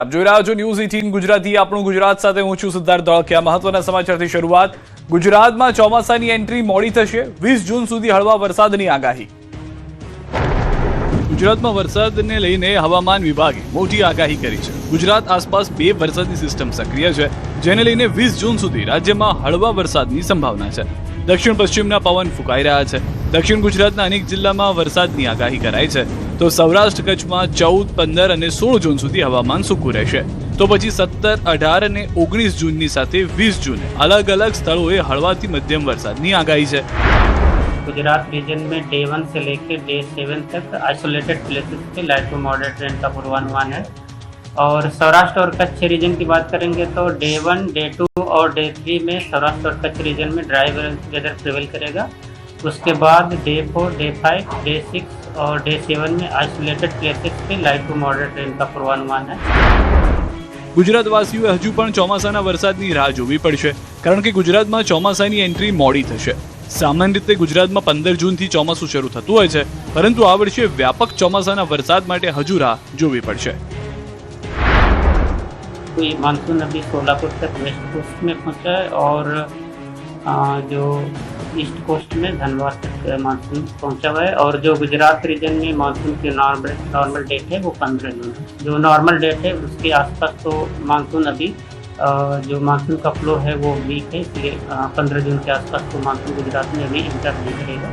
આપ જોઈ રહ્યા છો ન્યૂઝ 18 ગુજરાતી આપણું ગુજરાત સાથે હું છું સિદ્ધાર્થ ધોળકિયા। મહત્વના સમાચારથી શરૂઆત। ગુજરાતમાં ચોમાસાની એન્ટ્રી મોડી થશે, 20 જૂન સુધી હળવા વરસાદની આગાહી। ગુજરાતમાં વરસાદને લઈને હવામાન વિભાગે મોટી આગાહી કરી છે। ગુજરાત આસપાસ બે વરસાદની સિસ્ટમ સક્રિય છે, જેને લઈને 20 જૂન સુધી રાજ્યમાં હળવા વરસાદની સંભાવના છે। દક્ષિણ પશ્ચિમના પવન ફૂંકાઈ રહ્યા છે। દક્ષિણ ગુજરાતના અનેક જિલ્લામાં વરસાદની આગાહી કરાઈ છે, તો સૌરાષ્ટ્ર કચ્છમાં 14, 15 અને 16 જૂન સુધી હવામાન સૂકું રહેશે। તો પછી 17, 18 અને 19 જૂનની સાથે 20 જૂને અલગ અલગ સ્થળોએ હળવાથી મધ્યમ વરસાદની આગાહી છે। गुजरात रीजन में डे 1 से लेकर डे 7 तक आइसोलेटेड प्लेसेस पे लाइट टू मॉडरेट रेन का पूर्वानुमान है। और सौराष्ट्र और कच्छ रीजन की बात करेंगे तो डे 1, डे 2 और डे 3 में सौराष्ट्र और कच्छ रीजन में ड्राई वेदर प्रिवेल करेगा। उसके बाद डे 4, डे 5, डे 6 और डे 7 में आइसोलेटेड प्लेसेस पे लाइट टू मॉडरेट रेन का पूर्वानुमान है। ગુજરાતવાસીઓએ હજુ પણ ચોમાસાના વરસાદની રાહ જોવી પડશે, કારણ કે ગુજરાતમાં ચોમાસાની એન્ટ્રી મોડી થશે। સામાન્ય રીતે ગુજરાતમાં 15 જૂનથી ચોમાસું શરૂ થતું હોય છે, પરંતુ આ વર્ષે વ્યાપક ચોમાસાના વરસાદ માટે હજુ રાહ જોવી પડશે। मानसून अभी सोलापुर तक वेस्ट कोस्ट में पहुंचा है और जो ईस्ट कोस्ट में धनबाद तक मानसून पहुंचा हुआ है। और जो गुजरात रीजन में मानसून की नॉर्मल डेट है वो 15 जून है। जो नॉर्मल डेट है उसके आसपास तो मानसून अभी जो मानसून का फ्लो है वो वीक है, इसलिए 15 जून के आसपास तो मानसून गुजरात में अभी इंटर नहीं करेगा।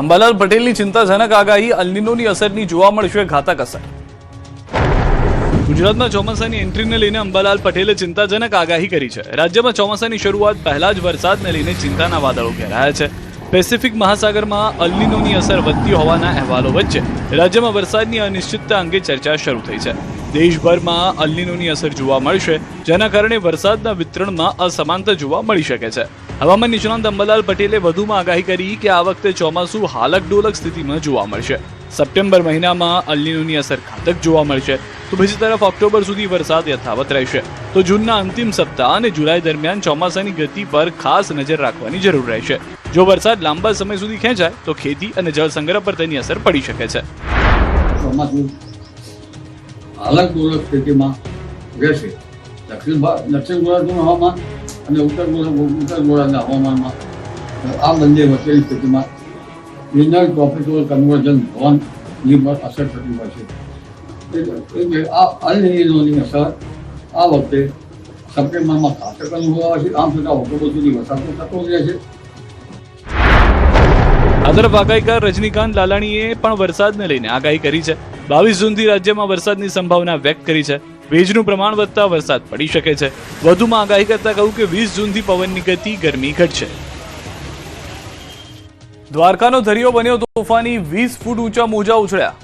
અંબાલાલ પટેલની ચિંતાજનક આગાહી, અલ્નિનોની અસરની જોવા મળશે ઘાતક અસર। ગુજરાતમાં ચોમાસાની એન્ટ્રીને લઈને અંબાલાલ પટેલે ચિંતાજનક આગાહી કરી છે। રાજ્યમાં ચોમાસાની શરૂઆત પહેલા જ વરસાદને લઈને ચિંતાના વાદળો ઘેરાયા છે। પેસિફિક મહાસાગરમાં અલ્નિનોની અસર વધતી હોવાના અહેવાલો વચ્ચે રાજ્યમાં વરસાદની અનિશ્ચિતતા અંગે ચર્ચા શરૂ થઈ છે। દેશભરમાં અલ્નિનોની અસર જોવા મળશે, જેના કારણે વરસાદના વિતરણમાં અસમાનતા જોવા મળી શકે છે। હવામાન નિષ્ણાંત અંબાલાલ પટેલે વધુમાં આગાહી કરી કે આ વખતે ચોમાસું હાલક ડોલક સ્થિતિમાં જોવા મળશે। સપ્ટેમ્બર મહિનામાં અલ્નિનોની અસર ઘાતક જોવા મળશે, તો બીજી તરફ ઓક્ટોબર સુધી વરસાદ યથાવત રહેશે। તો જૂનના અંતિમ સપ્તાહ અને જુલાઈ દરમિયાન ચોમાસાની ગતિ પર ખાસ નજર રાખવાની જરૂર રહેશે। જો વરસાદ લાંબા સમય સુધી ખેંચાય તો ખેતી અને જળ સંગ્રહ પર તેની અસર પડી શકે છે। હાલક ડોલક સ્થિતિમાં રહેશે। દક્ષિણ ગોળાર્ધનું હવામાન અને ઉત્તર ગોળાર્ધના હવામાનમાં આ બંને વચ્ચેની સ્થિતિમાં ઇનર ટ્રોપિકલ કન્વર્જન ઝોનની પર અસર થતી હોય છે। એટલે આ અલ્નિનોની અસર આ વખતે સપ્ટેમ્બરમાં ઘાતક અનુભવાય છે। આમ છતાં ઓક્ટોબર સુધી વરસાદ થતો રહે છે। આ તરફ આગાહીકાર રજનીકાંત લાલાણીએ પણ વરસાદને લઈને આગાહી કરી છે। 22 જૂનથી રાજ્યમાં વરસાદની સંભાવના વ્યક્ત કરી છે। ભેજનું પ્રમાણ વધતા વરસાદ પડી શકે છે। વધુમાં આગાહી કરતા કહ્યું કે 20 જૂનથી પવનની ગતિ, ગરમી ઘટશે। દ્વારકાનો દરિયો બન્યો તોફાની, 20 ફૂટ ઊંચા મોજા ઉછળ્યા।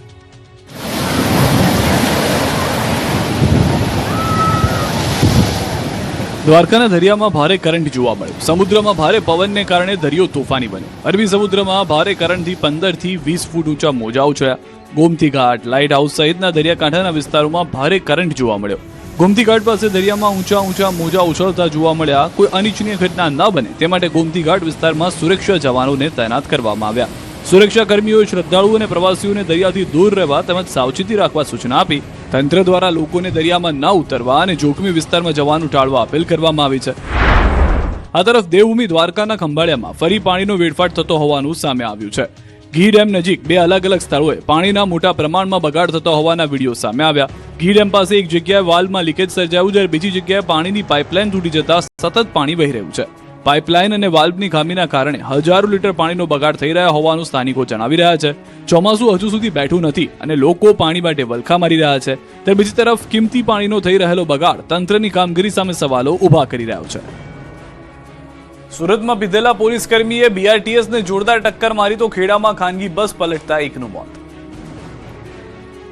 દ્વારકાના દરિયામાં ભારે કરંટ જોવા મળ્યો। સમુદ્રમાં ભારે પવનને કારણે દરિયો તોફાની બન્યો। અરબી સમુદ્રમાં ભારે કરંટથી 15 થી 20 ફૂટ ઊંચા મોજા ઉછળ્યા। ગોમતી ઘાટ, લાઇટ હાઉસ સહિતના દરિયાકાંઠાના વિસ્તારોમાં ભારે કરંટ જોવા મળ્યો। ગોમતી ઘાટ પાસે દરિયામાં ઊંચા મોજા ઉછળતા જોવા મળ્યા। કોઈ અનિચ્છનીય ઘટના ન બને તે માટે ગોમતી ઘાટ વિસ્તારમાં સુરક્ષા જવાનોને તૈનાત કરવામાં આવ્યા। સુરક્ષા કર્મીઓએ શ્રદ્ધાળુઓ અને પ્રવાસીઓને દરિયાથી દૂર રહેવા તેમજ સાવચેતી રાખવા સૂચના આપી। તંત્ર દ્વારા લોકોને દરિયામાં ન ઉતરવા અને જોખમી વિસ્તારમાં જવાનું ટાળવા અપીલ કરવામાં આવી છે। આ તરફ દેવભૂમિ દ્વારકાના ખંભાળિયામાં ફરી પાણીનો વેડફાટ થતો હોવાનું સામે આવ્યું છે। ઘી ડેમ નજીક બે અલગ અલગ સ્થળોએ પાણીના મોટા પ્રમાણમાં બગાડ થતો હોવાના વિડીયો સામે આવ્યા। ઘી ડેમ પાસે એક જગ્યાએ વાલ્વમાં લીકેજ સર્જાયું, જ્યારે બીજી જગ્યાએ પાણીની પાઇપલાઇન તૂટી જતા સતત પાણી વહી રહ્યું છે। પાઇપલાઇન અને વાલ્વની ખામીના કારણે હજારો લીટર પાણીનો બગાડ થઈ રહ્યા હોવાનું સ્થાનિકો જણાવી રહ્યા છે। ચોમાસું હજુ સુધી બેઠું નથી અને લોકો પાણી માટે વલખા મારી રહ્યા છે, ત્યારે બીજી તરફ કિંમતી પાણીનો થઈ રહેલો બગાડ તંત્રની કામગીરી સામે સવાલો ઊભા કરી રહ્યો છે। સુરતમાં પીધેલા પોલીસ કર્મીએ બીઆરટીએસને જોરદાર ટક્કર મારી તો ખેડામાં ખાનગી બસ પલટતા એકનું મોત।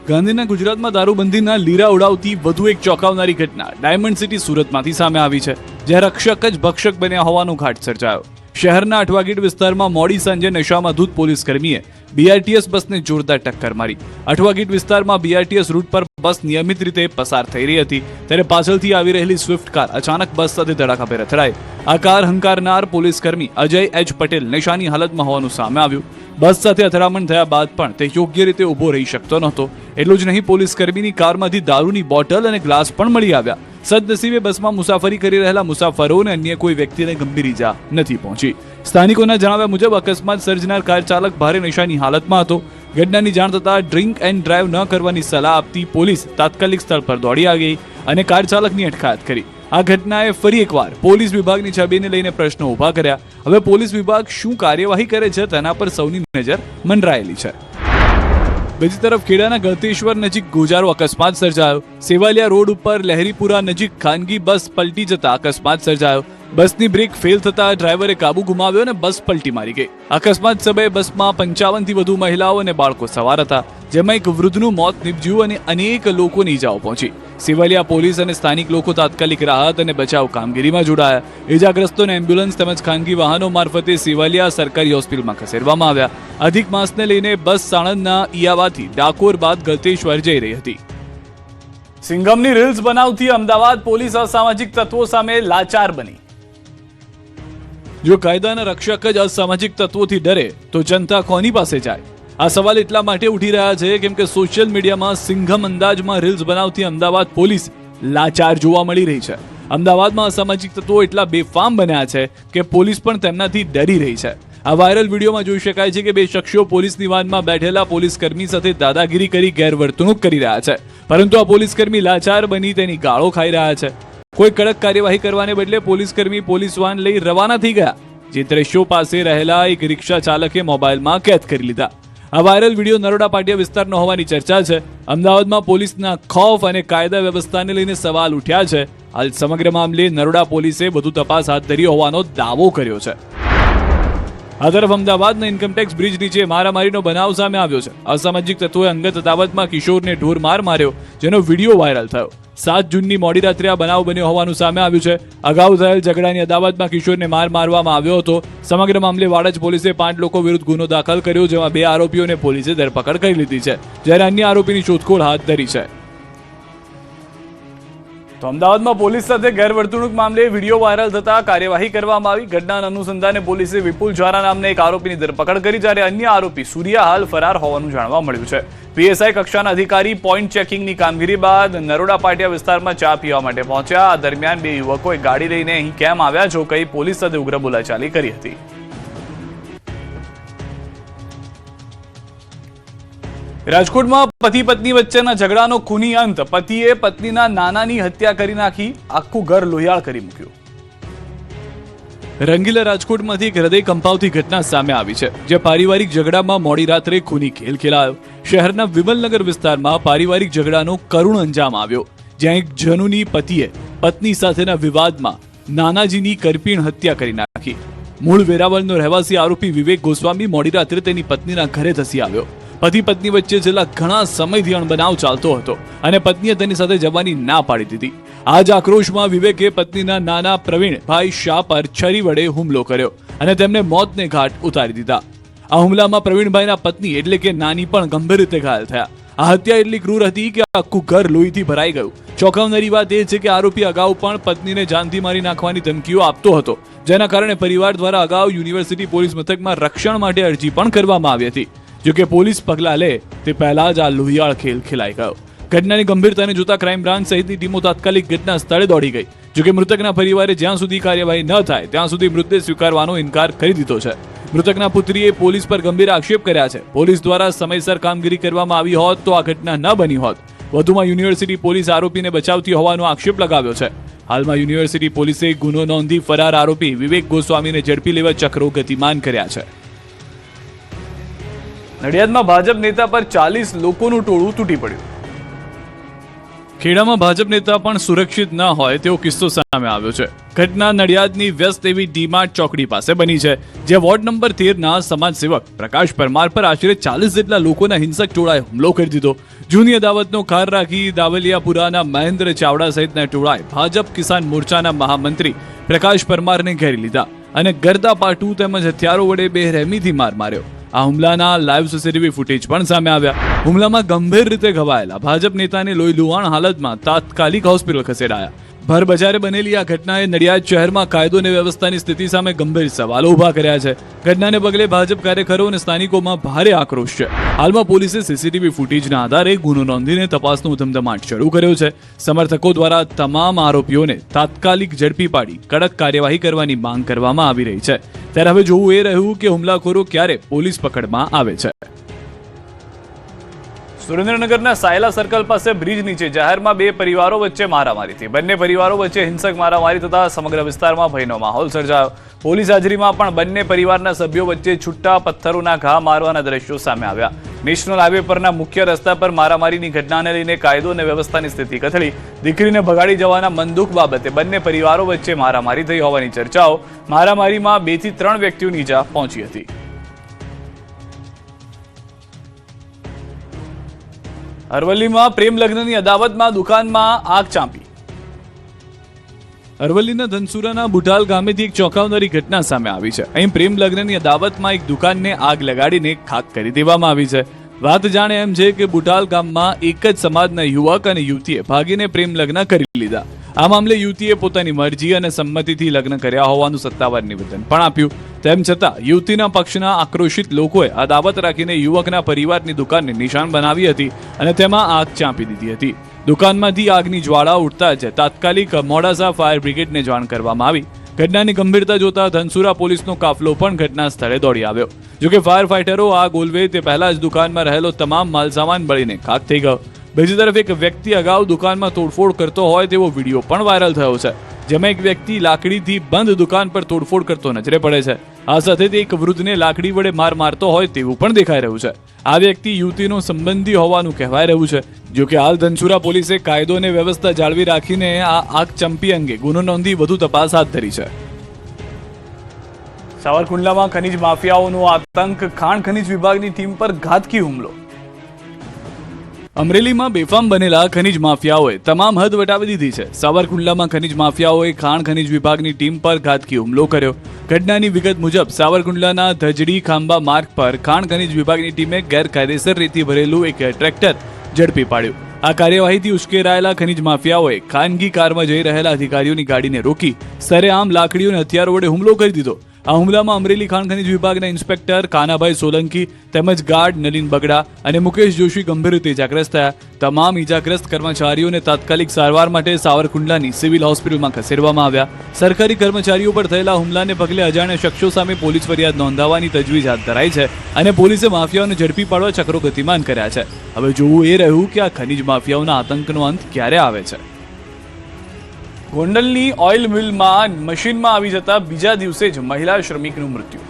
ગાંધીના ગુજરાતમાં દારૂબંધીના લીરા ઉડાવતી વધુ એક ચોંકાવનારી ઘટના ડાયમંડ સિટી સુરતમાંથી સામે આવી છે, જ્યાં રક્ષક જ ભક્ષક બન્યા હોવાનો ઘાટ સર્જાયો। શહેરના અઠવાગીટ વિસ્તારમાં મોડી સાંજે નશામાં ધૂત પોલીસ કર્મીએ બીઆરટીએસ બસને જોરદાર ટક્કર મારી। અઠવાગીટ વિસ્તારમાં બીઆરટીએસ રૂટ પર બસ નિયમિત રીતે પસાર થઈ રહી હતી, ત્યારે પાછળથી આવી રહેલી સ્વિફ્ટ કાર અચાનક બસ સાથે ધડાકાભેર અથડાઈ। આ કાર હંકારનાર પોલીસ કર્મી અજય એચ પટેલ નશાની હાલતમાં હોવાનું સામે આવ્યું। બસ સાથે અથડામણ થયા બાદ પણ તે યોગ્ય રીતે ઊભો રહી શકતો નહોતો. એટલું જ નહીં, પોલીસ કર્મીની કારમાંથી દારૂની બોટલ અને ગ્લાસ પણ મળી આવ્યા. સદનસીબે બસમાં મુસાફરી કરી રહેલા મુસાફરો અને અન્ય કોઈ વ્યક્તિને ગંભીર ઈજા નથી પહોંચી. સ્થાનિકોના જણાવ્યા મુજબ અકસ્માત સર્જનાર કાર ચાલક ભારે નશાની હાલતમાં હતો. ઘટનાની જાણ થતાં ડ્રિંક એન્ડ ડ્રાઈવ ન કરવાની સલાહ આપતી પોલીસ તાત્કાલિક સ્થળ પર દોડી આવી અને કાર ચાલકની અટકાયત કરી. આ ઘટનાએ ફરી એકવાર પોલીસ વિભાગની છબીને લઈને પ્રશ્નો ઊભા કર્યા. હવે પોલીસ વિભાગ શું કાર્યવાહી કરે છે તેના પર સૌની નજર મંડરાયેલી છે. બીજી તરફ ખેડાના ગળતેશ્વર નજીક ગોજારો અકસ્માત સર્જાયો. સેવાલિયા રોડ ઉપર લહેરીપુરા નજીક ખાનગી બસ પલટી જતા અકસ્માત સર્જાયો. બસની બ્રેક ફેલ થતા ડ્રાઈવરે કાબુ ગુમાવ્યો અને બસ પલટી મારી ગઈ. અકસ્માત સમયે બસમાં 55 થી વધુ મહિલાઓ અને બાળકો સવાર હતા, જેમાં એક વૃદ્ધનું મોત નીપજ્યું અને અનેક લોકોને ઈજાઓ પહોંચી. સેવાલિયા પોલીસ અને સ્થાનિક લોકો તાત્કાલિક રાહત અને બચાવ કામગીરીમાં જોડાયા. ઈજાગ્રસ્તોને એમ્બ્યુલન્સ તેમજ ખાનગી વાહનો મારફતે સેવાલિયા સરકારી હોસ્પિટલમાં ખસેડવામાં આવ્યા. અધિક માસને લઈને બસ સાણંદના ઈયાવાથી ડાકોર બાદ ગળતેશ્વર જઈ રહી હતી. સિંઘમની રીલ્સ બનાવતી અમદાવાદ પોલીસ અસામાજિક તત્વો સામે લાચાર બની. જો કાયદાના રક્ષક જ અસામાજિક તત્વોથી ડરે તો જનતા કોની પાસે જાય? આ સવાલ એટલા માટે ઉઠી રહ્યા છે કેમ કે સોશિયલ મીડિયામાં સિંઘમ અંદાજમાં રીલ્સ બનાવતી અમદાવાદ પોલીસ લાચાર જોવા મળી રહી છે. અમદાવાદમાં અસામાજિક તત્વો એટલા બેફામ બન્યા છે કે પોલીસ પણ તેમનાથી ડરી રહી છે. આ વાયરલ વિડીયોમાં જોઈ શકાય છે કે બે શખ્સો પોલીસની વાનમાં બેઠેલા પોલીસકર્મી સાથે દાદાગીરી કરી ગેરવર્તણૂક કરી રહ્યા છે, પરંતુ આ પોલીસકર્મી લાચાર બની તેની ગાળો ખાઈ રહ્યા છે. કોઈ કડક કાર્યવાહી કરવાને બદલે પોલીસકર્મી પોલીસ વાન લઈ રવાના થઈ ગયા, જે દ્રશ્યો પાસે રહેલા એક રિક્ષા ચાલકે મોબાઈલમાં કેદ કરી લીધા. આ વાયરલ વિડીયો નરોડા પાટિયા વિસ્તારનો હોવાની ચર્ચા છે. અમદાવાદમાં પોલીસના ખૌફ અને કાયદા વ્યવસ્થાને લઈને સવાલ ઉઠ્યા છે. હાલ સમગ્ર મામલે નરોડા પોલીસે વધુ તપાસ હાથ ધરી હોવાનો દાવો કર્યો છે. આ તરફ અમદાવાદના ઇન્કમટેક્સ બ્રિજ નીચે મારામારીનો બનાવ સામે આવ્યો છે. અસામાજિક તત્વોએ અંગત અદાવતમાં કિશોરને ઢોર માર માર્યો, જેનો વિડીયો વાયરલ થયો. 7 જૂનની મોડી રાત્રે આ બનાવ બન્યો હોવાનું સામે આવ્યું છે. અગાઉ થયેલ ઝઘડાની અદાવતમાં કિશોરને માર મારવામાં આવ્યો હતો. સમગ્ર મામલે વાડજ પોલીસે 5 લોકો વિરુદ્ધ ગુનો દાખલ કર્યો, જેમાં 2 આરોપીઓને પોલીસે ધરપકડ કરી લીધી છે, જ્યારે અન્ય આરોપીની શોધખોળ હાથ ધરી છે. તો અમદાવાદમાં પોલીસ સાથે ગેરવર્તણૂક મામલે વિડીયો વાયરલ થતા કાર્યવાહી કરવામાં આવી. ઘટનાના અનુસંધાને પોલીસે વિપુલ ઝારા નામના એક આરોપીની ધરપકડ કરી, જ્યારે અન્ય આરોપી સૂર્યા હાલ ફરાર હોવાનું જાણવા મળ્યું છે. પીએસઆઈ કક્ષાના અધિકારી પોઈન્ટ ચેકિંગની કામગીરી બાદ નરોડા પાટિયા વિસ્તારમાં ચા પીવા માટે પહોંચ્યા. આ દરમિયાન 2 યુવકોએ ગાડી લઈને અહીં કેમ આવ્યા છો કહી પોલીસ સાથે ઉગ્ર બોલાચાલી કરી હતી. રાજકોટમાં પતિ પત્ની વચ્ચેના ઝઘડાનો ખૂની અંત. પતિએ પત્નીના નાનાની હત્યા કરી નાખી, આખું ઘર લોહિયાળ કરી મૂક્યું. રંગીલા રાજકોટમાંથી એક હૃદય કંપાવતી ઘટના સામે આવી છે, જે પારિવારિક ઝઘડામાં મોડી રાત્રે ખૂની ખેલ ખેલાયો. શહેરના વિમલનગર વિસ્તારમાં પારિવારિક ઝઘડાનો કરુણ અંજામ આવ્યો, જ્યાં એક જનુની પતિએ પત્ની સાથેના વિવાદમાં નાનાજીની કરપીણ હત્યા કરી નાખી. મૂળ વેરાવળનો રહેવાસી આરોપી વિવેક ગોસ્વામી મોડી રાત્રે તેની પત્નીના ઘરે ધસી આવ્યો. પતિ પત્ની વચ્ચે છેલ્લા ઘણા સમયથી અણબનાવ ચાલતો હતો અને પત્નીએ તેની સાથે જવાની ના પાડી દીધી. આ જ આક્રોશમાં વિવેકે પત્નીના નાના પ્રવીણ ભાઈ શાહ પર છરી વડે હુમલો કર્યો અને તેમને મોતને ઘાટ ઉતારી દીધા. આ હુમલામાં પ્રવીણભાઈના પત્ની એટલે કે નાની પણ ગંભીર રીતે ઘાયલ થયા. આ હત્યા એટલી ક્રૂર હતી કે આખું ઘર લોહીથી ભરાઈ ગયું. ચોંકાવનારી વાત એ છે કે આરોપી અગાઉ પણ પત્નીને જાનથી મારી નાખવાની ધમકીઓ આપતો હતો, જેના કારણે પરિવાર દ્વારા અગાઉ યુનિવર્સિટી પોલીસ મથકમાં રક્ષણ માટે અરજી પણ કરવામાં આવી હતી. જોકે પોલીસ પગલાં લે તે પહેલા જ આ લોહિયાળ ખેલ ખેલાઈ ગયો. ઘટનાની ગંભીરતાને જોતા ક્રાઇમ બ્રાન્ચ સહિતની ટીમો તાત્કાલિક ઘટના સ્થળે દોડી ગઈ. જોકે મૃતકના પરિવારે જ્યાં સુધી કાર્યવાહી ન થાય ત્યાં સુધી મૃતદેહ સ્વીકારવાનો ઇનકાર કરી દીધો છે. મૃતકના પુત્રીએ પોલીસ પર ગંભીર આક્ષેપ કર્યા છે. પોલીસ દ્વારા સમયસર કામગીરી કરવામાં આવી હોત તો આ ઘટના ન બની હોત. વધુમાં યુનિવર્સિટી પોલીસ આરોપીને બચાવતી હોવાનો આક્ષેપ લગાવ્યો છે. હાલમાં યુનિવર્સિટી પોલીસે ગુનો નોંધી ફરાર આરોપી વિવેક ગોસ્વામીને ઝડપી લેવા ચક્રો ગતિમાન કર્યા છે. નડિયાદમાં ભાજપ નેતા પર 40 લોકોનું ટોળું તૂટી પડ્યું. ખેડામાં ભાજપ નેતા પણ સુરક્ષિત ન હોય તેવો કિસ્સો સામે આવ્યો છે. ઘટના નડિયાદની વ્યસ્ત એવી ડીમાર્ટ ચોકડી પાસે બની છે, જે વોર્ડ નંબર 13ના સમાજસેવક પ્રકાશ પરમાર પર આશરે 40 જેટલા લોકોના હિંસક ટોળાએ હુમલો કરી દીધો. જૂની અદાવતનો ખાર રાખી દાવલિયાપુરાના મહેન્દ્ર ચાવડા સહિતના ટોળાએ ભાજપ કિસાન મોરચાના મહામંત્રી પ્રકાશ પરમારને ઘેરી લીધા અને ગરદા પાટું તેમજ હથિયારો વડે બેરહેમીથી માર માર્યો. આ હુમલાના લાઈવ સીસીટીવી ફૂટેજ પણ સામે આવ્યા. હુમલામાં ગંભીર રીતે ઘવાયેલા ભાજપ નેતાને લોહી લુહાણ હાલતમાં તાત્કાલિક હોસ્પિટલ ખસેડાયા. ભર બજારે બનેલી આ ઘટનાએ નડિયાદ શહેરમાં કાયદો અને વ્યવસ્થાની સ્થિતિ સામે ગંભીર સવાલો ઊભા કર્યા છે. ઘટનાને પગલે ભાજપ કાર્યકરો અને સ્થાનિકોમાં ભારે આક્રોશ છે. હાલમાં પોલીસે સીસીટીવી ફૂટેજના આધારે ગુનો નોંધીને તપાસનો ધમધમાટ શરૂ કર્યો છે. સમર્થકો દ્વારા તમામ આરોપીઓને તાત્કાલિક ઝડપી પાડી કડક કાર્યવાહી કરવાની માંગ કરવામાં આવી રહી છે. ત્યારે હવે જોવું એ રહ્યું કે હુમલાખોરો ક્યારે પોલીસ પકડમાં આવે છે. સુરેન્દ્રનગરના સાયલા સર્કલ પાસે બ્રિજ નીચે જાહેરમાં બે પરિવારો વચ્ચે મારામારી થઈ. બંને પરિવારો વચ્ચે હિંસક મારામારી થતા સમગ્ર વિસ્તારમાં ભયનો માહોલ સર્જાયો. પોલીસ હાજરીમાં પણ બંને પરિવારના સભ્યો વચ્ચે છૂટા પથ્થરોના ઘા મારવાના દ્રશ્યો સામે આવ્યા. નેશનલ હાઈવે પરના મુખ્ય રસ્તા પર મારામારીની ઘટનાને લઈને કાયદો અને વ્યવસ્થાની સ્થિતિ કથળી. દીકરીને ભગાડી જવાના મનદુખ બાબતે બંને પરિવારો વચ્ચે મારામારી થઈ હોવાની ચર્ચાઓ. મારામારીમાં 2 થી 3 વ્યક્તિઓની ઈજા પહોંચી હતી. અરવલ્લીમાં પ્રેમ લગ્નની અદાવતમાં દુકાનમાં આગ ચાંપી. અરવલ્લીના ધનસુરાના બુટાલ ગામેથી એક ચોંકાવનારી ઘટના સામે આવી છે. અહીં પ્રેમ લગ્નની અદાવતમાં એક દુકાનને આગ લગાડીને ખાક કરી દેવામાં આવી છે. વાત જાણે એમ છે કે બુટાલ ગામમાં એક જ સમાજના યુવક અને યુવતીએ ભાગીને પ્રેમ લગ્ન કરી લીધા. આ મામલે યુવતીએ પોતાની મરજી અને સંમતિથી લગ્ન કર્યા હોવાનું સત્તાવાર નિવેદન પણ આપ્યું. તેમ છતાં યુવતીના પક્ષના આક્રોશિત લોકોએ અદાવત રાખીને યુવકના પરિવારની દુકાનને નિશાન બનાવી હતી અને તેમાં આગ ચાંપી દીધી હતી. દુકાનમાંથી આગની જ્વાળા ઉઠતા જ તાત્કાલિક મોડાસા ફાયર બ્રિગેડને જાણ કરવામાં આવી. ઘટનાની ગંભીરતા જોતા ધનસુરા પોલીસનો કાફલો પણ ઘટના સ્થળે દોડી આવ્યો. જોકે ફાયર ફાઈટરો આગ ઓલવે તે પહેલા જ દુકાનમાં રહેલો તમામ માલસામાન બળીને ખાક થઈ ગયો. બીજી તરફ એક વ્યક્તિ અગાઉ દુકાનમાં તોડફોડ કરતો હોય તેવો વિડીયો પણ વાયરલ થયો છે, જેમાં એક વ્યક્તિ લાકડીથી બંધ દુકાન પર તોડફોડ કરતો નજરે પડે છે. આ સાથે તે એક વૃદ્ધને લાકડી વડે મારતો હોય તેવું પણ દેખાઈ રહ્યું છે. આ વ્યક્તિ યુવતીનો સંબંધી હોવાનું કહેવાય રહ્યું છે. જોકે હાલ ધનસુરા પોલીસે કાયદો અને વ્યવસ્થા જાળવી રાખીને આ આગ ચંપી અંગે ગુનો નોંધી વધુ તપાસ હાથ ધરી છે. સાવરકુંડલામાં ખનીજ માફિયાઓનો આતંક, ખાણ ખનીજ વિભાગની ટીમ પર ઘાતકી હુમલો. અમરેલીમાં બેફામ બનેલા ખનીજ માફિયાઓએ તમામ હદ વટાવી દીધી છે. સાવરકુંડલામાં ખનીજ માફિયાઓએ ખાણ ખનીજ વિભાગની ટીમ પર ઘાતકી હુમલો કર્યો. ઘટનાની વિગત મુજબ સાવરકુંડલાના ધજડી ખાંબા માર્ગ પર ખાણ ખનીજ વિભાગની ટીમે ગેરકાયદેસર રીતે ભરેલું એક ટ્રેક્ટર ઝડપી પાડ્યું. આ કાર્યવાહીથી ઉશ્કેરાયેલા ખનીજ માફિયાઓએ ખાનગી કારમાં જઈ રહેલા અધિકારીઓની ગાડીને રોકી સરેઆમ લાકડીઓ અને હથિયારો વડે હુમલો કરી દીધો. આ હુમલામાં અમરેલી ખાણ ખનીજ વિભાગના ઇન્સ્પેક્ટર કાનાભાઈ સોલંકી તેમજ ગાર્ડ નલિન બગડા અને મુકેશ જોશી ગંભીર રીતે ઇજાગ્રસ્ત થયા. તમામ ઇજાગ્રસ્ત કર્મચારીઓને તાત્કાલિક સારવાર માટે સાવરકુંડલાની સિવિલ હોસ્પિટલમાં ખસેડવામાં આવ્યા. સરકારી કર્મચારીઓ પર થયેલા હુમલાને પગલે અજાણ્યા શખ્સો સામે પોલીસ ફરિયાદ નોંધાવવાની તજવીજ હાથ ધરાઈ છે અને પોલીસે માફિયાઓને ઝડપી પાડવા ચક્રો ગતિમાન કર્યા છે. હવે જોવું એ રહ્યું કે આ ખનીજ માફિયાઓના આતંકનો અંત ક્યારે આવે છે. ગોંડલની ઓઇલ મિલમાં મશીનમાં આવી જતા બીજા દિવસે જ મહિલા શ્રમિકનું મૃત્યુ.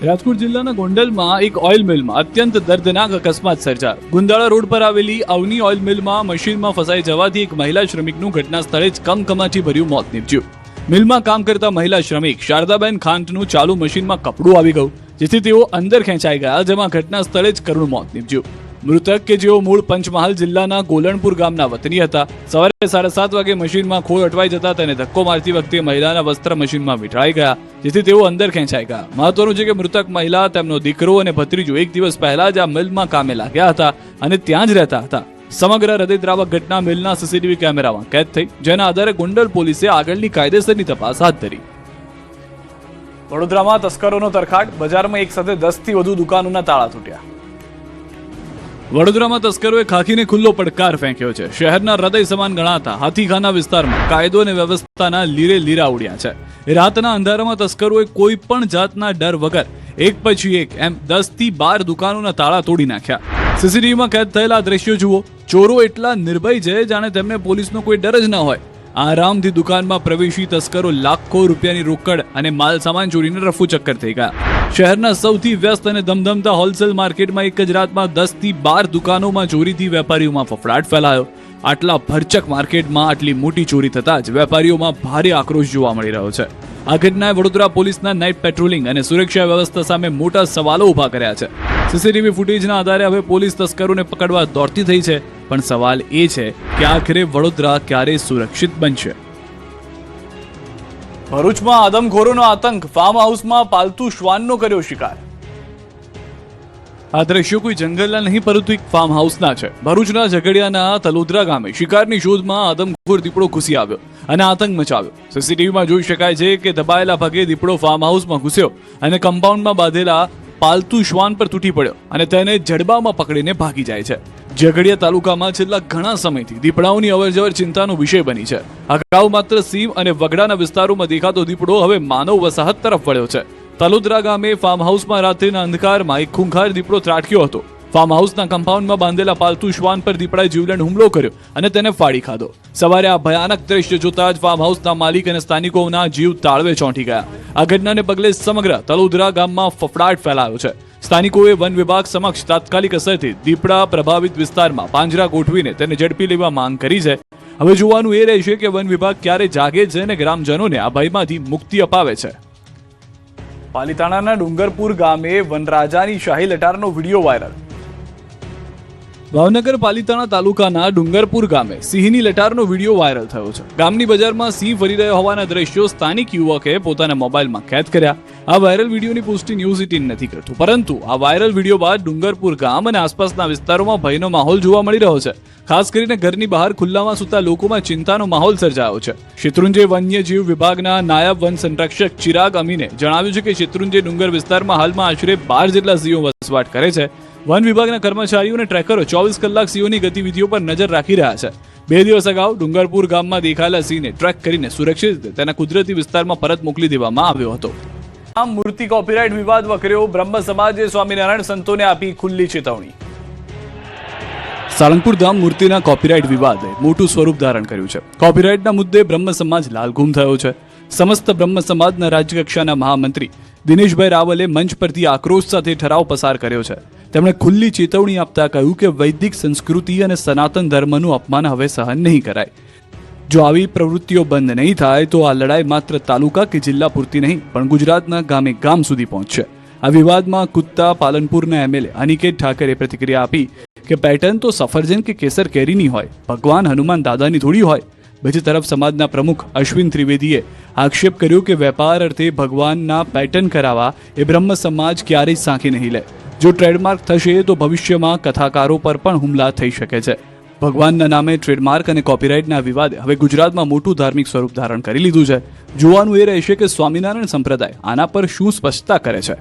રાજકોટ જિલ્લાના ગોંડલમાં એક ઓઇલ મિલમાં અત્યંત દર્દનાક અકસ્માત સર્જાયો. ગુંદાળા રોડ પર આવેલી અવની ઓઇલ મિલમાં મશીનમાં ફસાઈ જવાથી એક મહિલા શ્રમિકનું ઘટના સ્થળે જ કમકમાટી ભર્યું મોત નીપજ્યું. મિલમાં કામ કરતા મહિલા શ્રમિક શારદાબેન ખાંટનું ચાલુ મશીનમાં કપડું આવી ગયું, જેથી તેઓ અંદર ખેંચાઈ ગયા, જેમાં ઘટના સ્થળે જ કરુણ મોત નીપજ્યું. મૃતક કે જેઓ મૂળ પંચમહાલ જિલ્લાના ગોલણપુર ગામના વતની હતા, સવારે 7:30 વાગે મશીનમાં ખોળ અટવાઈ જતા તેને ધક્કો મારતી વખતે મહિલાના વસ્ત્ર મશીનમાં વીંટળાઈ ગયા, જેથી તેઓ અંદર ખેંચાઈ ગયા. મહત્વનું છે કે મૃતક મહિલા, તેમનો દીકરો અને ભત્રીજો એક દિવસ પહેલા જ આ મિલમાં કામે લાગ્યા હતા અને ત્યાં જ રહેતા હતા. સમગ્ર હૃદયદ્રાવક ઘટના મિલના સીસીટીવી કેમેરામાં કેદ થઈ, જેના આધારે ગોંડલ પોલીસે આગળની કાયદેસરની તપાસ હાથ ધરી. વડોદરામાં તસ્કરોનો તરખાટ, બજારમાં એક સાથે 10 થી વધુ દુકાનોના તાળા તૂટ્યા. વડોદરામાં તસ્કરોએ ખાખીને ખુલ્લો પડકાર ફેંક્યો છે. શહેરના હૃદય સમાન ગણાતા હાથીખાના વિસ્તારમાં કાયદો અને વ્યવસ્થાના લીરે લીરા ઉડ્યા છે. રાતના અંધારામાં તસ્કરોએ કોઈ પણ જાતના ડર વગર એક પછી એક એમ 10 થી 12 દુકાનોના તાળા તોડી નાખ્યા. સીસીટીવીમાં કેદ થયેલા દ્રશ્યો જુઓ. ચોરો એટલા નિર્ભય છે જાણે તેમને પોલીસનો કોઈ ડર જ ન હોય. આરામથી દુકાનમાં પ્રવેશી તસ્કરો લાખો રૂપિયાની રોકડ અને માલ સામાન ચોરીને રફુ ચક્કર થઈ ગયા. શહેરના સૌથી વ્યસ્ત અને ધમધમતા હોલસેલ માર્કેટમાં એક જ રાતમાં 10 થી 12 દુકાનોમાં ચોરીથી વેપારીઓમાં ફફડાટ ફેલાયો. આટલા ભરચક માર્કેટમાં આટલી મોટી ચોરી થતાં જ વેપારીઓમાં ભારે આક્રોશ જોવા મળી રહ્યો છે. આ ઘટનાએ વડોદરા પોલીસના નાઇટ પેટ્રોલિંગ અને સુરક્ષા વ્યવસ્થા સામે મોટા સવાલો ઊભા કર્યા છે. સીસીટીવી ફૂટેજના આધારે હવે પોલીસ તસ્કરોને પકડવા દોડતી થઈ છે, પણ સવાલ એ છે કે આખરે વડોદરા ક્યારે સુરક્ષિત બનશે. ભરૂચમાં આદમખોરોનો આતંક, ફાર્મ હાઉસમાં પાલતુ શ્વાનનો કર્યો શિકાર. આ દ્રશ્યો કોઈ જંગલના નહીં પરંતુ એક ફાર્મ હાઉસના છે. ભરૂચના ઝઘડિયાના તલોદરા ગામે શિકારની શોધમાં આદમખોર દીપડો ઘૂસી આવ્યો અને આતંક મચાવ્યો. સીસીટીવીમાં જોઈ શકાય છે કે દબાયેલા ભાગે દીપડો ફાર્મ હાઉસમાં ઘૂસ્યો અને કમ્પાઉન્ડમાં બાંધેલા પાલતુ શ્વાન પર તૂટી પડ્યો અને તેને જડબામાં પકડીને ભાગી જાય છે. ઝઘડિયા તાલુકામાં છેલ્લા ઘણા સમયથી દીપડાઓની અવરજવર ચિંતાનો વિષય બની છે. અગાઉ માત્ર સીમ અને વગડાના વિસ્તારોમાં દેખાતો દીપડો હવે માનવ વસાહત તરફ વળ્યો છે. તલોદરા ગામે ફાર્મ હાઉસમાં રાત્રિના અંધકારમાં એક ખૂંખાર દીપડો ત્રાટક્યો હતો. ફાર્મ હાઉસના કમ્પાઉન્ડમાં બાંધેલા પાલતુ શ્વાન પર દીપડાએ જીવલેણ હુમલો કર્યો અને તેને ફાડી ખાધો. સવારે આ ભયાનક દ્રશ્ય જોતા જ ફાર્મ હાઉસના માલિક અને સ્થાનિકોના જીવ તાળવે ચોંટી ગયા. આ ઘટનાને પગલે સમગ્ર તલોદરા ગામમાં ફફડાટ ફેલાયો છે. સ્થાનિકોએ વન વિભાગ સમક્ષ તાત્કાલિક અસરથી દીપડા પ્રભાવિત વિસ્તારમાં પાંજરા ગોઠવીને તેને ઝડપી લેવા માંગ કરી છે. હવે જોવાનું એ રહેશે કે વન વિભાગ ક્યારે જાગે છે અને ગ્રામજનોને આ ભયમાંથી મુક્તિ અપાવે છે. પાલીતાણાના ડુંગરપુર ગામે વનરાજાની શાહી લટારનો વિડીયો વાયરલ. ભાવનગર પાલીતાણા તાલુકાના ડુંગરપુર ગામે સિંહની લટારનો વિડીયો વાયરલ થયો છે. ગામની બજારમાં સિંહ ફરી રહ્યો હોવાના દ્રશ્યો સ્થાનિક યુવકે પોતાના મોબાઈલમાં કેદ કર્યા. આ વાયરલ વિડીયોની પુષ્ટિ ન્યૂઝ 18 નથી કરતું, પરંતુ આ વાયરલ વિડીયો બાદ ડુંગરપુર ગામ અને આસપાસના વિસ્તારોમાં ભયનો માહોલ જોવા મળી રહ્યો છે. ખાસ કરીને ઘરની બહાર ખુલ્લામાં સૂતા લોકોમાં ચિંતાનો માહોલ સર્જાયો છે. શેત્રુંજય વન્યજીવ વિભાગના નાયબ વન સંરક્ષક ચિરાગ અમીને જણાવ્યું છે કે શેત્રુંજય ડુંગર વિસ્તારમાં હાલમાં આશરે 12 જેટલા સિંહો વસવાટ કરે છે. વન વિભાગના કર્મચારીઓ અને ટ્રેકરો 24 કલાક સિંહોની ગતિવિધિઓ પર નજર રાખી રહ્યા છે. 2 દિવસ અગાઉ ડુંગરપુર ગામમાં દેખાયેલા સિંહને ટ્રેક કરીને સુરક્ષિત રીતે તેના કુદરતી વિસ્તારમાં પરત મોકલી દેવામાં આવ્યો હતો. આ મૂર્તિ કોપીરાઇટ વિવાદ વકર્યો. બ્રહ્મ સમાજે સ્વામિનારાયણ સંતોને આપી ખુલ્લી ચેતવણી. સાળંગપુર ધામ મૂર્તિના કોપીરાઇટ વિવાદે મોટું સ્વરૂપ ધારણ કર્યું છે. કોપીરાઇટના મુદ્દે બ્રહ્મ સમાજ લાલઘૂમ થયો છે. સમસ્ત બ્રહ્મ સમાજના રાજ્યકક્ષાના મહામંત્રી દિનેશભાઈ રાવલે મંચ પરથી આક્રોશ સાથે ઠરાવ પસાર કર્યો છે. તેમણે ખુલ્લી ચેતવણી આપતા કહ્યું કે વૈદિક સંસ્કૃતિ અને સનાતન ધર્મનું અપમાન હવે સહન નહીં કરાય. જો આવી પ્રવૃત્તિઓ બંધ નહીં થાય તો આ લડાઈ માત્ર તાલુકા કે જિલ્લા પૂરતી નહીં પણ ગુજરાતના ગામે ગામ સુધી પહોંચશે. આ વિવાદમાં કુત્તા પાલનપુરના એમએલએ અનિકેત ઠાકરે પ્રતિક્રિયા આપી કે પેટર્ન તો સફરજન કે કેસર કેરીની હોય, ભગવાન હનુમાન દાદાની થોડી હોય. બીજી તરફ સમાજના પ્રમુખ અશ્વિન ત્રિવેદીએ આક્ષેપ કર્યો કે વેપાર અર્થે ભગવાનના પેટર્ન કરાવવા એ બ્રહ્મ સમાજ ક્યારેય સાંખી નહીં લે. જો ટ્રેડમાર્ક થશે તો ભવિષ્યમાં કથાકારો પર પણ હુમલા થઈ શકે છે. ભગવાનના નામે ટ્રેડમાર્ક અને કોપીરાઇટના વિવાદે હવે ગુજરાતમાં મોટું ધાર્મિક સ્વરૂપ ધારણ કરી લીધું છે. જોવાનું એ રહેશે કે સ્વામિનારાયણ સંપ્રદાય આના પર શું સ્પષ્ટતા કરે છે.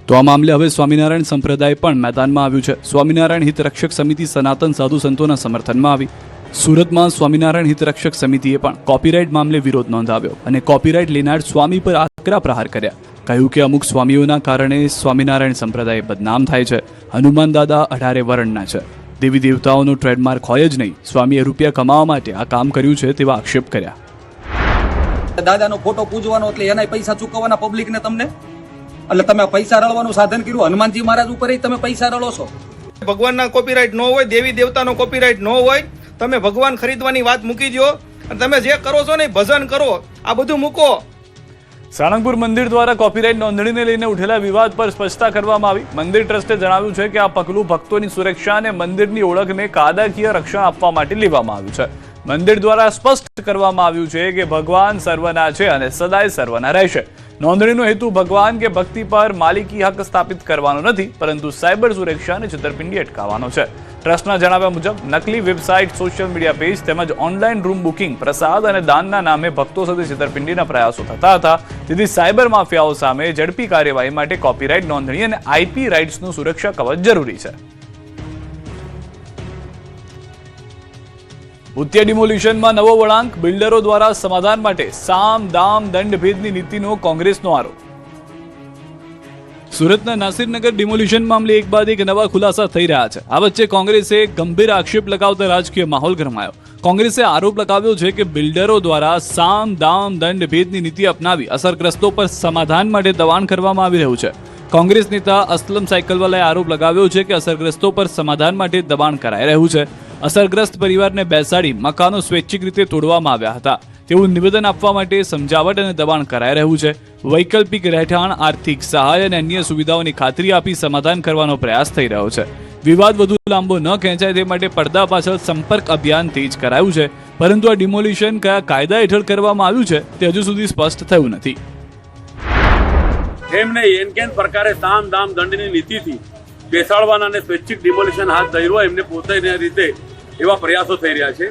તો આ મામલે હવે સ્વામિનારાયણ સંપ્રદાય પણ મેદાનમાં આવ્યું છે. સ્વામિનારાયણ હિત રક્ષક સમિતિ સનાતન સાધુ સંતોના સમર્થનમાં આવી. સુરતમાં સ્વામિનારાયણ હિત રક્ષક સમિતિએ પણ કોપીરાઇટ મામલે વિરોધ નોંધાવ્યો અને કોપીરાઇટ લેનાર સ્વામી પર આકરા પ્રહાર કર્યા. કહ્યું કે અમુક સ્વામીઓના કારણે સ્વામિનારાયણ સંપ્રદાય બદનામ થાય છે. હનુમાન દાદા 18 વર્ણના છે. દેવી દેવતાઓનો ટ્રેડમાર્ક હોય જ નહીં. સ્વામીએ રૂપિયા કમાવા માટે આ કામ કર્યું છે તેવા આક્ષેપ કર્યા. દાદાનો ફોટો પૂજવાનો એટલે એના પૈસા ચૂકવવાના પબ્લિકને તમને, એટલે તમે પૈસા રળવાનું સાધન કર્યું. હનુમાનજી મહારાજ ઉપર તમે પૈસા રળો છો. ભગવાનના કોપીરાઇટ ન હોય, દેવી દેવતાનો કોપીરાઇટ ન હોય, તમે ભગવાન ખરીદવાની વાત મૂકી દો અને તમે જે કરો છો ને ભજન કરો, આ બધું મૂકો. સાળંગપુર મંદિર દ્વારા કોપીરાઇટ નોંધણીને લઈને ઉઠેલા વિવાદ પર સ્પષ્ટતા કરવામાં આવી. મંદિર ટ્રસ્ટે જણાવ્યું છે કે આ પગલું ભક્તોની સુરક્ષા અને મંદિરની ઓળખને કાયદાકીય રક્ષણ આપવા માટે લેવામાં આવ્યું છે. મંદિર દ્વારા સ્પષ્ટ કરવામાં આવ્યું છે કે ભગવાન સર્વના છે અને સદાય સર્વના રહેશે. નોંધણીનો હેતુ ભગવાન કે ભક્તિ પર માલિકી હક સ્થાપિત કરવાનો નથી, પરંતુ સાયબર સુરક્ષા અને છેતરપિંડી અટકાવવાનો છે. ટ્રસ્ટના જણાવ્યા મુજબ નકલી વેબસાઇટ, સોશિયલ મીડિયા પેજ તેમજ ઓનલાઈન રૂમ બુકિંગ, પ્રસાદ અને દાનના નામે ભક્તો સાથે છેતરપિંડીના પ્રયાસો થતા હતા. તેથી સાયબર માફિયાઓ સામે ઝડપી કાર્યવાહી માટે કોપીરાઇટ નોંધણી અને આઈપી રાઇટ્સનું સુરક્ષા કવચ જરૂરી છે. ભૂતિયા ડિમોલિશનમાં નવો વળાંક. બિલ્ડરો દ્વારા સમાધાન માટે સામ દામ દંડ ભેદની નીતિનો કોંગ્રેસનો આરોપ. સુરતના નાસિરનગર ડિમોલિશન મામલે એક બાદ એક નવા ખુલાસા થઈ રહ્યા છે. આ વચ્ચે કોંગ્રેસે ગંભીર આક્ષેપ લગાવતા રાજકીય માહોલ ગરમાયો. કોંગ્રેસે આરોપ લગાવ્યો છે કે બિલ્ડરો દ્વારા સામ દામ દંડ ભેદની નીતિ અપનાવી અસરગ્રસ્તો પર સમાધાન માટે દબાણ કરવામાં આવી રહ્યું છે. કોંગ્રેસ નેતા અસલમ સાયકલવાલાએ આરોપ લગાવ્યો છે કે અસરગ્રસ્તો પર સમાધાન માટે દબાણ કરાઈ રહ્યું છે. અસરગ્રસ્ત પરિવારને બેસાડી મકાનો સ્વૈચ્છિક રીતે તોડવામાં આવ્યા હતા તેવું નિવેદન આપવા માટે સમજાવટ અને દબાણ કરાઈ રહ્યું છે. વૈકલ્પિક રહેઠાણ, આર્થિક સહાય અને અન્ય સુવિધાઓની ખાતરી આપી સમાધાન કરવાનો પ્રયાસ થઈ રહ્યો છે. વિવાદ વધુ લાંબો ન ખેંચાય તે માટે પડદા પાછળ સંપર્ક અભિયાન તેજ કરાયું છે, પરંતુ આ ડિમોલિશન કયા કાયદા હેઠળ કરવામાં આવ્યું છે તે હજુ સુધી સ્પષ્ટ થયું નથી. એમને એનકેન પ્રકારે સામ દામ દંડની નીતિથી બેસાડવાના અને સ્વૈચ્છિક ડિમોલિશન હાથ ધર્યો એમને પોતાની રીતે એવા પ્રયાસો થઈ રહ્યા છે.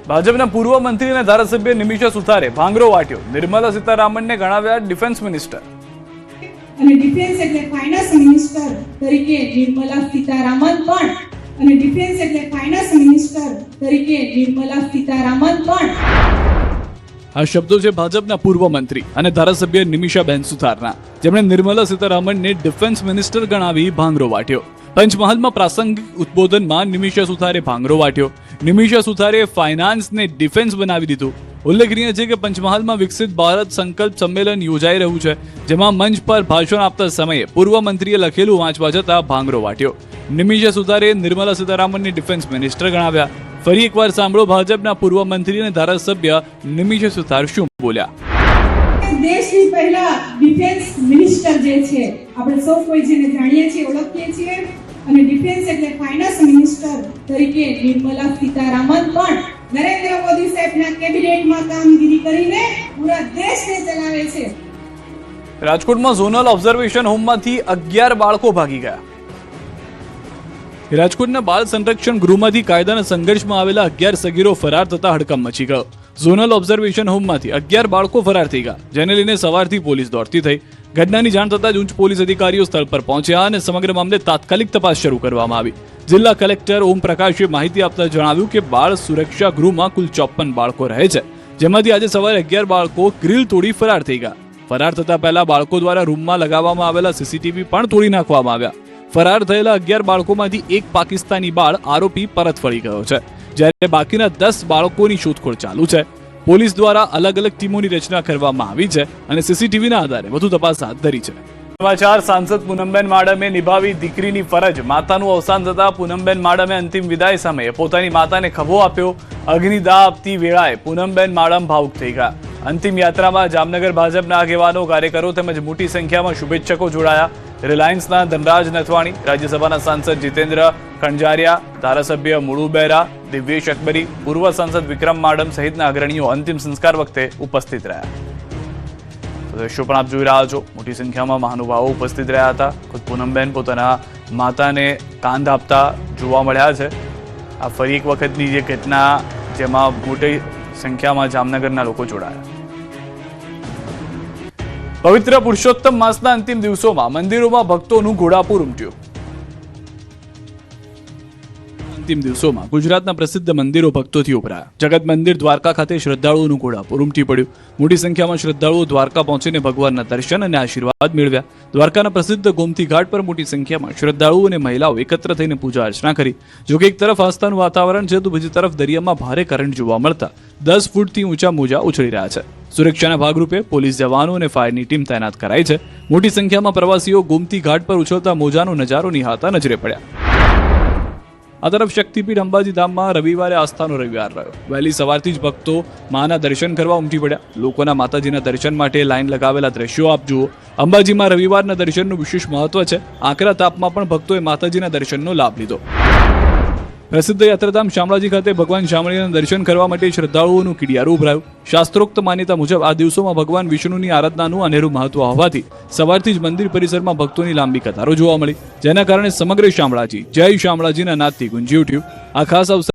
ભાજપના પૂર્વ મંત્રી અને ધારાસભ્ય નિમિષા સુથારે ભાંગરો વાટ્યો. નિર્મલા સીતારામનને ગણાવ્યા ડિફેન્સ મિનિસ્ટર. અને ડિફેન્સ એટલે ફાઇનાન્સ મિનિસ્ટર તરીકે નિર્મલા સીતારામન પણ અને ડિફેન્સ એટલે ફાઇનાન્સ મિનિસ્ટર તરીકે નિર્મલા સીતારામન પણ. આ શબ્દો છે ભાજપના પૂર્વ મંત્રી અને ધારાસભ્ય નિમિષાબેન સુથારના, જેમણે નિર્મલા સીતારામનને ડિફેન્સ મિનિસ્ટર ગણાવી ભાંગરો વાટ્યો. પંચમહાલમાં પ્રાસંગિક ઉદ્બોધનમાં નિમિષા સુથારે ભાંગરો વાટ્યો. નિમિષા સુથારે ફાઇનાન્સને ડિફેન્સ બનાવી દીધું. ઉલ્લેખનીય છે કે પંચમહાલમાં વિકસિત ભારત સંકલ્પ સંમેલન યોજાઈ રહ્યું છે, જેમાં મંચ પર ભાષણ આપતા સમયે પૂર્વ મંત્રીએ લખેલું વાંચવા જતા ભાંગરો વાટ્યો. નિમિષા સુથારે નિર્મલા સીતારામનને ડિફેન્સ મિનિસ્ટર ગણાવ્યા. ફરી એકવાર સાંભળો ભાજપના પૂર્વ મંત્રી અને ધારાસભ્ય નિમિષા સુથાર શું બોલ્યા. દેશની પહેલા ડિફેન્સ મિનિસ્ટર જે છે આપણે સૌ કોઈ જેને જાણીએ છીએ ઓળખીએ છીએ અને ડિફેન્સ એટલે ફાઇનાન્સ મિનિસ્ટર તરીકે નિર્મલા સીતારામન પણ નરેન્દ્ર મોદી સાહેબના કેબિનેટમાં કામગીરી કરીને પૂરા દેશને ચલાવે છે. રાજકોટમાં ઝોનલ ઓબ્ઝર્વેશન હોમમાંથી 11 બાળકો ભાગી ગયા. રાજકોટના બાળ સંરક્ષણ ગૃહમાંથી કાયદાના સંઘર્ષમાં આવેલા 11 સગીરો ફરાર થતા હડકંપ મચી ગયો. ઝોનલ ઓબ્ઝર્વેશન હોમમાંથી 11 બાળકો ફરાર થઈ ગયા, જેને લઈને સવારથી પોલીસ દોડતી થઈ. ઘટનાની જાણ થતાં જ ઉચ્ચ પોલીસ અધિકારીઓ સ્થળ પર પહોંચ્યા અને સમગ્ર મામલે તાત્કાલિક તપાસ શરૂ કરવામાં આવી. જિલ્લા કલેક્ટર ઓમ પ્રકાશે માહિતી આપતા જણાવ્યું કે બાળ સુરક્ષા ગૃહમાં કુલ 54 બાળકો રહે છે, જેમાંથી આજે સવારે 11 બાળકો ગ્રીલ તોડી ફરાર થઈ ગયા. ફરાર થતા પહેલા બાળકો દ્વારા રૂમમાં લગાવવામાં આવેલા સીસીટીવી પણ તોડી નાખવામાં આવ્યા. ફરાર થયેલા 11 બાળકોમાંથી એક પાકિસ્તાની બાળ આરોપી પરત ફરી ગયો છે, જ્યારે બાકીના 10 બાળકોની શોધખોળ ચાલુ છે. પોલીસ દ્વારા અલગ અલગ ટીમોની રચના કરવામાં આવી છે અને સીસીટીવીના આધારે વધુ તપાસ હાથ ધરી છે. સમાચાર સાંસદ પૂનમબેન માડમે નિભાવી દીકરીની ફરજ. માતાનું અવસાન થતા પૂનમબેન માડમે અંતિમ વિદાય સમયે પોતાની માતાને ખભો આપ્યો. અગ્નિદાહ આપતી વેળાએ પૂનમબેન માડમ ભાવુક થઈ ગયા. અંતિમ યાત્રામાં જામનગર ભાજપના આગેવાનો, કાર્યકરો તેમજ મોટી સંખ્યામાં શુભેચ્છકો જોડાયા. રિલાયન્સના ધનરાજ નથવાણી, રાજ્યસભાના સાંસદ જીતેન્દ્ર ખંજારિયા, ધારાસભ્ય મુળુ બેરા, દિવ્યેશ અકબરી, પૂર્વ સાંસદ વિક્રમ માડમ સહિતના અગ્રણીઓ અંતિમ સંસ્કાર વખતે ઉપસ્થિત રહ્યા. દ્રશ્યો પણ આપ જોઈ રહ્યા છો. મોટી સંખ્યામાં મહાનુભાવો ઉપસ્થિત રહ્યા હતા. ખુદ પૂનમબેન પોતાના માતાને કાંધ આપતા જોવા મળ્યા છે. આ ફરી એક વખતની જે ઘટના જેમાં મોટી સંખ્યામાં જામનગરના લોકો જોડાયા. પવિત્ર પુરુષોત્તમ માસના અંતિમ દિવસોમાં મંદિરોમાં ભક્તોનું ઘોડાપૂર ઉમટ્યું. અંતિમ દિવસોમાં ગુજરાતના પ્રસિદ્ધ મંદિરો ભક્તોથી ઉભરાયા. જગત મંદિર દ્વારકા ખાતે શ્રદ્ધાળુઓનું ઘોડાપૂર ઉમટી પડ્યું. મોટી સંખ્યામાં શ્રદ્ધાળુઓ દ્વારકા પહોંચીને ભગવાનના દર્શન અને આશીર્વાદ મેળવ્યા. દ્વારકાના પ્રસિદ્ધ ગોમતી ઘાટ પર મોટી સંખ્યામાં શ્રદ્ધાળુઓ અને મહિલાઓ એકત્ર થઈને પૂજા અર્ચના કરી. જોકે એક તરફ આસ્થાનું વાતાવરણ છે, તો બીજી તરફ દરિયામાં ભારે કરંટ જોવા મળતા 10 ફૂટથી ઊંચા મોજા ઉછળી રહ્યા છે. સુરક્ષાના ભાગરૂપે પોલીસ જવાનો અને ફાયરની ટીમ તૈનાત કરાઈ છે. મોટી સંખ્યામાં પ્રવાસીઓ ગોમતી ઘાટ પર ઉછળતા મોજાનો નજારો નિહાળતા નજરે પડ્યા. આ તરફ શક્તિપીઠ અંબાજી ધામમાં રવિવારે આસ્થાનો રવિવાર રહ્યો. વહેલી સવારથી જ ભક્તો માના દર્શન કરવા ઉમટી પડ્યા. લોકોના માતાજીના દર્શન માટે લાઈન લગાવેલા દ્રશ્યો આપ જુઓ. અંબાજીમાં રવિવારના દર્શનનું વિશેષ મહત્વ છે. આકરા તાપમાં પણ ભક્તોએ માતાજીના દર્શનનો લાભ લીધો. પ્રસિદ્ધ યાત્રાધામ શામળાજી ખાતે ભગવાન શામળીના દર્શન કરવા માટે શ્રદ્ધાળુઓનું કિડિયારું ઉભરાયું. શાસ્ત્રોક્ત માન્યતા મુજબ આ દિવસોમાં ભગવાન વિષ્ણુની આરાધનાનું અનેરું મહત્વ હોવાથી સવારથી જ મંદિર પરિસરમાં ભક્તોની લાંબી કતારો જોવા મળી, જેના કારણે સમગ્ર શામળાજી જય શામળાજીના નાદથી ગુંજી ઉઠ્યું. આ ખાસ અવસર